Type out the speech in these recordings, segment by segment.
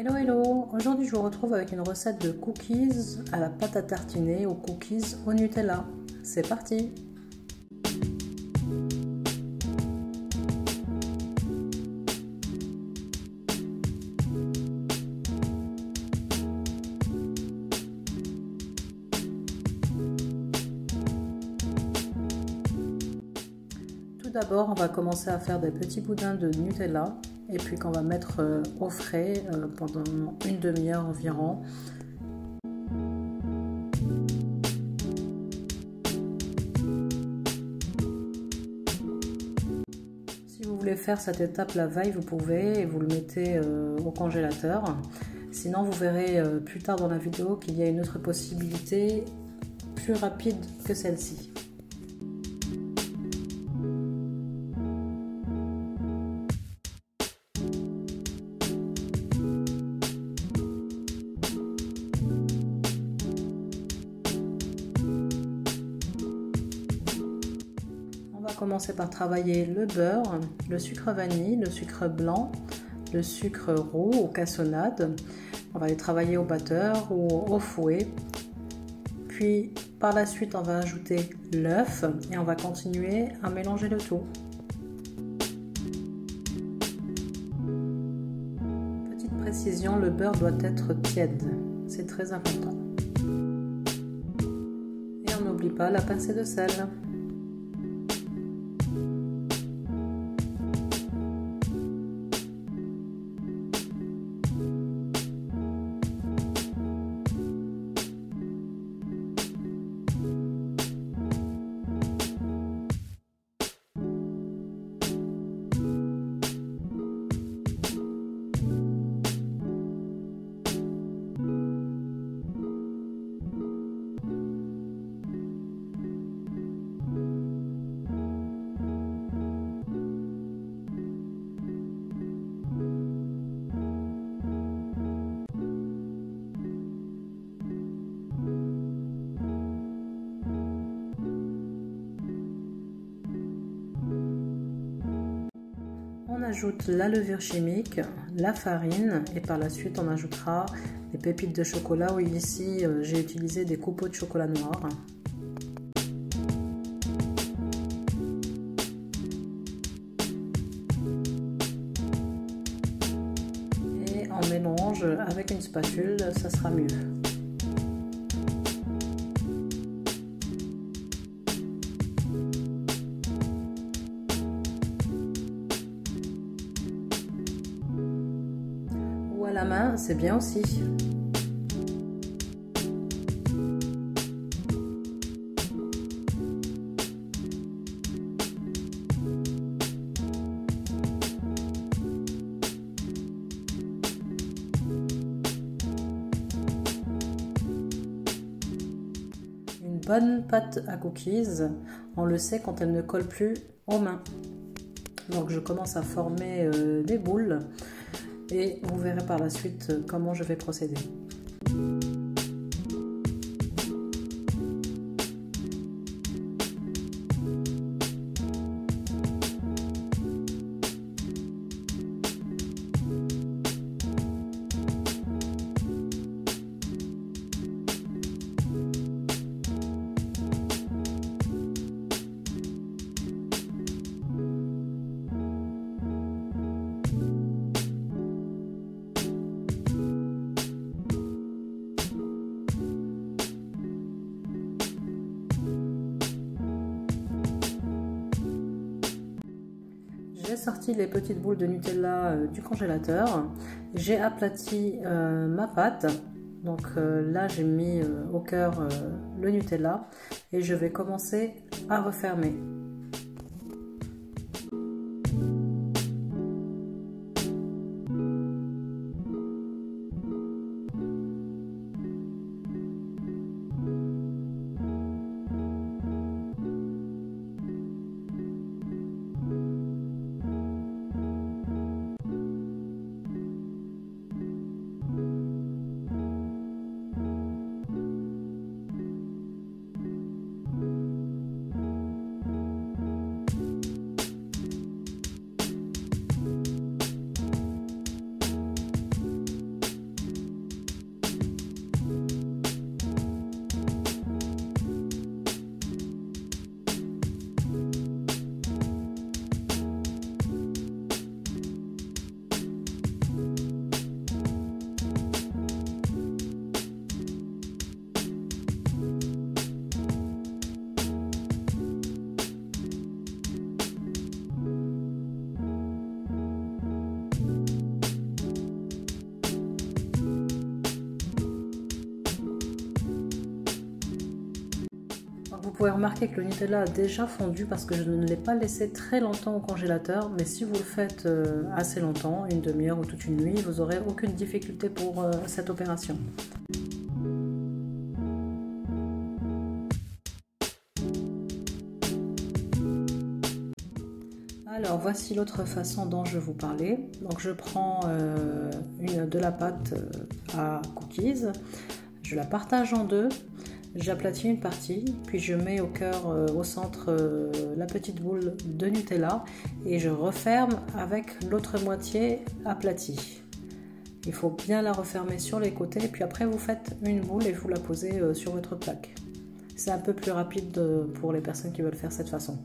Hello hello, aujourd'hui je vous retrouve avec une recette de cookies à la pâte à tartiner aux cookies au Nutella. C'est parti! Tout d'abord on va commencer à faire des petits boudins de Nutella et puis qu'on va mettre au frais pendant une demi-heure environ. Si vous voulez faire cette étape la veille, vous pouvez et vous le mettez au congélateur. Sinon vous verrez plus tard dans la vidéo qu'il y a une autre possibilité plus rapide que celle-ci. On va commencer par travailler le beurre, le sucre vanille, le sucre blanc, le sucre roux ou cassonade. On va les travailler au batteur ou au fouet. Puis par la suite, on va ajouter l'œuf et on va continuer à mélanger le tout. Petite précision, le beurre doit être tiède, c'est très important. Et on n'oublie pas la pincée de sel. On ajoute la levure chimique, la farine et par la suite on ajoutera les pépites de chocolat où ici j'ai utilisé des copeaux de chocolat noir. Et on mélange avec une spatule, ça sera mieux. À la main, c'est bien aussi. Une bonne pâte à cookies, on le sait quand elle ne colle plus aux mains. Donc je commence à former des boules. Et vous verrez par la suite comment je vais procéder. J'ai sorti les petites boules de Nutella du congélateur. J'ai aplati ma pâte. Donc là, j'ai mis au cœur le Nutella et je vais commencer à refermer. Vous pouvez remarquer que le Nutella a déjà fondu parce que je ne l'ai pas laissé très longtemps au congélateur, mais si vous le faites assez longtemps, une demi-heure ou toute une nuit, vous n'aurez aucune difficulté pour cette opération. Alors voici l'autre façon dont je vous parlais. Donc je prends de la pâte à cookies, je la partage en deux. J'aplatis une partie, puis je mets au cœur, au centre, la petite boule de Nutella et je referme avec l'autre moitié aplatie. Il faut bien la refermer sur les côtés, puis après vous faites une boule et vous la posez sur votre plaque. C'est un peu plus rapide pour les personnes qui veulent faire cette façon.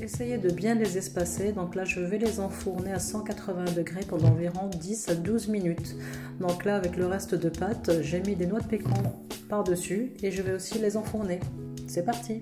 Essayez de bien les espacer, donc là je vais les enfourner à 180 degrés pendant environ 10 à 12 minutes. Donc là avec le reste de pâte, j'ai mis des noix de pécan par-dessus et je vais aussi les enfourner. C'est parti!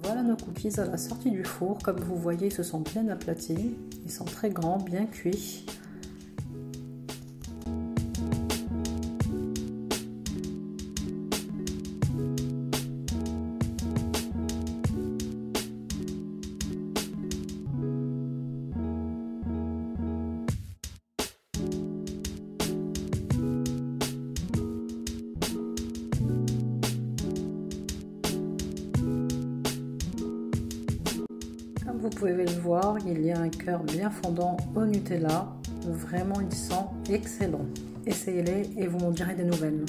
Voilà nos cookies à la sortie du four. Comme vous voyez, ils se sont bien aplatis. Ils sont très grands, bien cuits. Comme vous pouvez le voir, il y a un cœur bien fondant au Nutella. Vraiment, ils sont excellents. Essayez-les et vous m'en direz des nouvelles.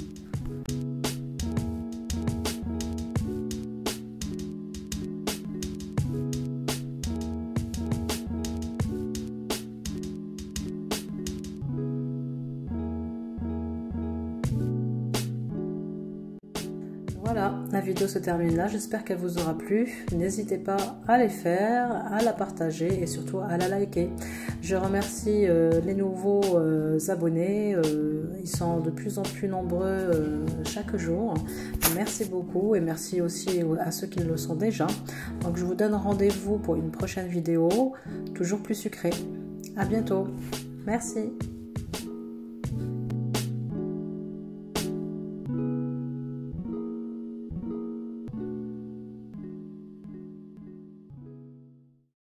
Voilà, la vidéo se termine là, j'espère qu'elle vous aura plu. N'hésitez pas à les faire, à la partager et surtout à la liker. Je remercie les nouveaux abonnés, ils sont de plus en plus nombreux chaque jour. Merci beaucoup et merci aussi à ceux qui le sont déjà. Donc je vous donne rendez-vous pour une prochaine vidéo, toujours plus sucrée. À bientôt, merci.